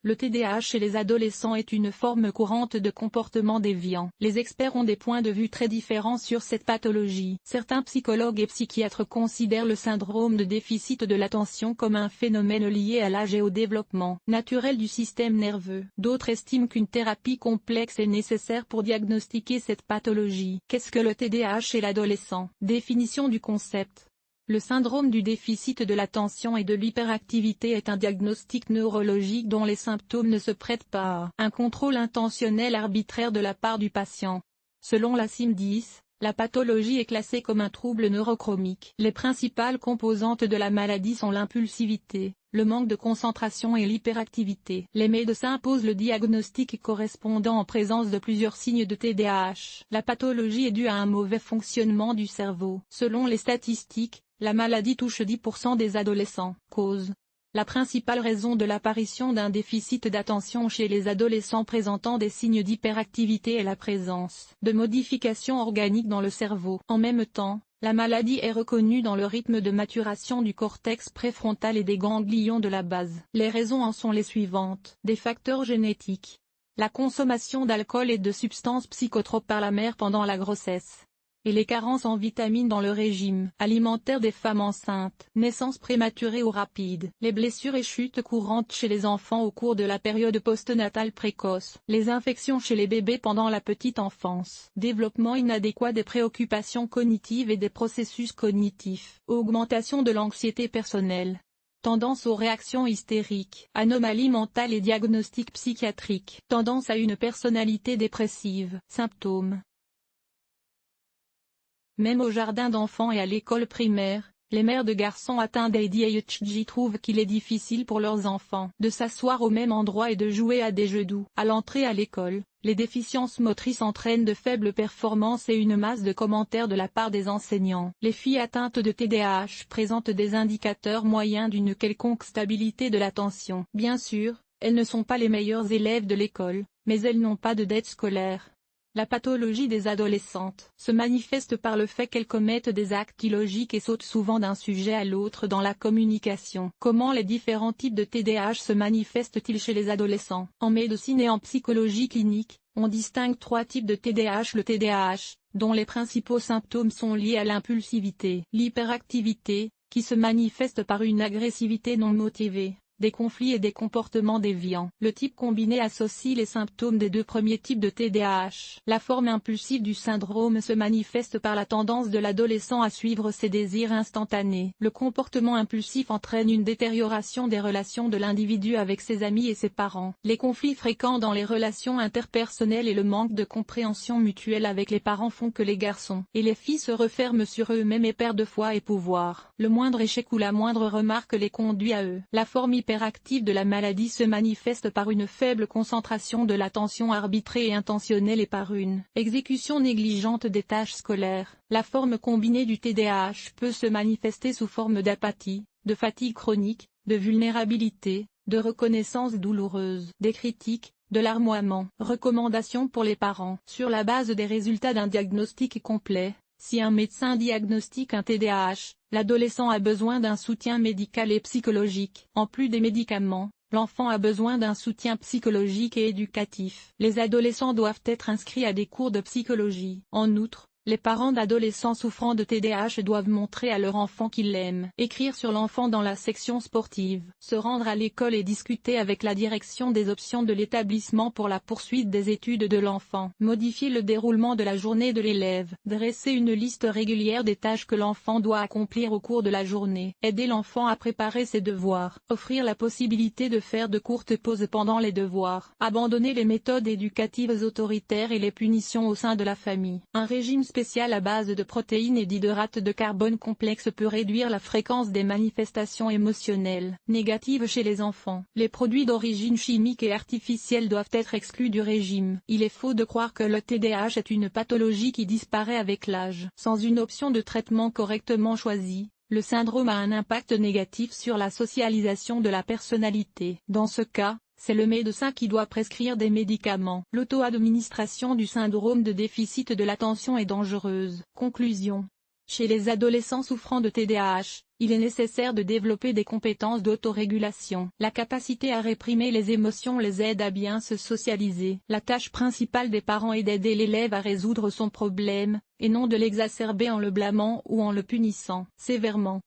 Le TDAH chez les adolescents est une forme courante de comportement déviant. Les experts ont des points de vue très différents sur cette pathologie. Certains psychologues et psychiatres considèrent le syndrome de déficit de l'attention comme un phénomène lié à l'âge et au développement naturel du système nerveux. D'autres estiment qu'une thérapie complexe est nécessaire pour diagnostiquer cette pathologie. Qu'est-ce que le TDAH chez l'adolescent? Définition du concept. Le syndrome du déficit de l'attention et de l'hyperactivité est un diagnostic neurologique dont les symptômes ne se prêtent pas à un contrôle intentionnel arbitraire de la part du patient. Selon la CIM-10, la pathologie est classée comme un trouble neurochromique. Les principales composantes de la maladie sont l'impulsivité, le manque de concentration et l'hyperactivité. Les médecins posent le diagnostic correspondant en présence de plusieurs signes de TDAH. La pathologie est due à un mauvais fonctionnement du cerveau. Selon les statistiques, la maladie touche 10% des adolescents. Cause. La principale raison de l'apparition d'un déficit d'attention chez les adolescents présentant des signes d'hyperactivité est la présence de modifications organiques dans le cerveau. En même temps, la maladie est reconnue dans le rythme de maturation du cortex préfrontal et des ganglions de la base. Les raisons en sont les suivantes. Des facteurs génétiques. La consommation d'alcool et de substances psychotropes par la mère pendant la grossesse. Et les carences en vitamines dans le régime alimentaire des femmes enceintes. Naissance prématurée ou rapide. Les blessures et chutes courantes chez les enfants au cours de la période postnatale précoce. Les infections chez les bébés pendant la petite enfance. Développement inadéquat des préoccupations cognitives et des processus cognitifs. Augmentation de l'anxiété personnelle. Tendance aux réactions hystériques. Anomalies mentales et diagnostics psychiatriques. Tendance à une personnalité dépressive. Symptômes. Même au jardin d'enfants et à l'école primaire, les mères de garçons atteints d'ADHD trouvent qu'il est difficile pour leurs enfants de s'asseoir au même endroit et de jouer à des jeux doux. À l'entrée à l'école, les déficiences motrices entraînent de faibles performances et une masse de commentaires de la part des enseignants. Les filles atteintes de TDAH présentent des indicateurs moyens d'une quelconque stabilité de l'attention. Bien sûr, elles ne sont pas les meilleures élèves de l'école, mais elles n'ont pas de dette scolaire. La pathologie des adolescentes se manifeste par le fait qu'elles commettent des actes illogiques et sautent souvent d'un sujet à l'autre dans la communication. Comment les différents types de TDAH se manifestent-ils chez les adolescents? En médecine et en psychologie clinique, on distingue 3 types de TDAH. Le TDAH, dont les principaux symptômes sont liés à l'impulsivité, l'hyperactivité, qui se manifeste par une agressivité non motivée, des conflits et des comportements déviants. Le type combiné associe les symptômes des 2 premiers types de TDAH. La forme impulsive du syndrome se manifeste par la tendance de l'adolescent à suivre ses désirs instantanés. Le comportement impulsif entraîne une détérioration des relations de l'individu avec ses amis et ses parents. Les conflits fréquents dans les relations interpersonnelles et le manque de compréhension mutuelle avec les parents font que les garçons et les filles se referment sur eux-mêmes et perdent foi et pouvoir. Le moindre échec ou la moindre remarque les conduit à eux. La forme hyperactive de la maladie se manifeste par une faible concentration de l'attention arbitrée et intentionnelle et par une exécution négligente des tâches scolaires. La forme combinée du TDAH peut se manifester sous forme d'apathie, de fatigue chronique, de vulnérabilité, de reconnaissance douloureuse, des critiques, de larmoiement. Recommandations pour les parents. Sur la base des résultats d'un diagnostic complet, si un médecin diagnostique un TDAH, l'adolescent a besoin d'un soutien médical et psychologique. En plus des médicaments, l'enfant a besoin d'un soutien psychologique et éducatif. Les adolescents doivent être inscrits à des cours de psychologie. En outre, les parents d'adolescents souffrant de TDAH doivent montrer à leur enfant qu'ils l'aiment. Écrire sur l'enfant dans la section sportive. Se rendre à l'école et discuter avec la direction des options de l'établissement pour la poursuite des études de l'enfant. Modifier le déroulement de la journée de l'élève. Dresser une liste régulière des tâches que l'enfant doit accomplir au cours de la journée. Aider l'enfant à préparer ses devoirs. Offrir la possibilité de faire de courtes pauses pendant les devoirs. Abandonner les méthodes éducatives autoritaires et les punitions au sein de la famille. Un régime spécial à base de protéines et d'hydrates de carbone complexe peut réduire la fréquence des manifestations émotionnelles négatives chez les enfants. Les produits d'origine chimique et artificielle doivent être exclus du régime. Il est faux de croire que le TDAH est une pathologie qui disparaît avec l'âge. Sans une option de traitement correctement choisie, le syndrome a un impact négatif sur la socialisation de la personnalité. Dans ce cas, c'est le médecin qui doit prescrire des médicaments. L'auto-administration du syndrome de déficit de l'attention est dangereuse. Conclusion. Chez les adolescents souffrant de TDAH, il est nécessaire de développer des compétences d'autorégulation. La capacité à réprimer les émotions les aide à bien se socialiser. La tâche principale des parents est d'aider l'élève à résoudre son problème, et non de l'exacerber en le blâmant ou en le punissant sévèrement.